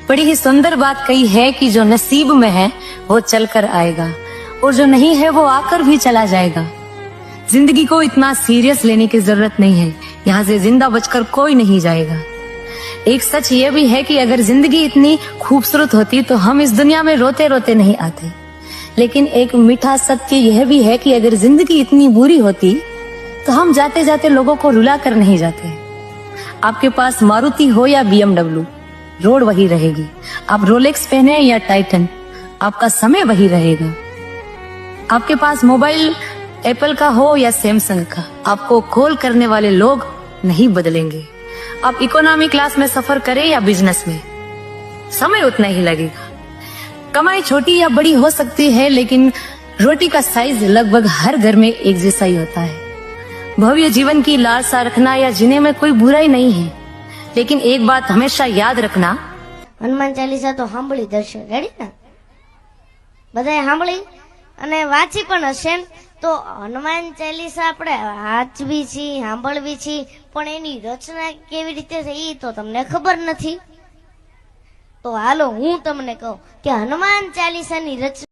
बड़ी ही सुंदर बात कही है कि जो नसीब में है वो चल कर आएगा और जो नहीं है वो आकर भी चला जाएगा। जिंदगी को इतना सीरियस लेने की जरूरत नहीं है, यहाँ से जिंदा बचकर कोई नहीं जाएगा। एक सच ये भी है कि अगर जिंदगी इतनी खूबसूरत होती तो हम इस दुनिया में रोते रोते नहीं आते। लेकिन एक मीठा सत्य यह भी है कि अगर जिंदगी इतनी बुरी होती तो हम जाते जाते लोगों को रुला कर नहीं जाते। आपके पास मारुति हो या BMW, रोड वही रहेगी। आप रोलेक्स पहने या टाइटन, आपका समय वही रहेगा। आपके पास मोबाइल एप्पल का हो या सैमसंग का, आपको कॉल करने वाले लोग नहीं बदलेंगे। आप इकोनॉमी क्लास में सफर करें या बिजनेस में, समय उतना ही लगेगा। कमाई छोटी या बड़ी हो सकती है, लेकिन रोटी का साइज लगभग हर घर में एक जैसा ही होता है। भव्य जीवन की लालसा रखना या जीने में कोई बुराई नहीं है, लेकिन एक बात हमेशा याद रखना, હનુમાન ચાલીસા તો સાંભળી દર્શન રેડી ને બધાએ સાંભળી અને વાંચી પણ હશે ને? તો હનુમાન ચાલીસા આપણે વાંચવી છે, સાંભળવી છે, પણ એની રચના કેવી રીતે છે એ તો તમને ખબર નથી। તો હાલો હું તમને કહું કે હનુમાન ચાલીસાની રચના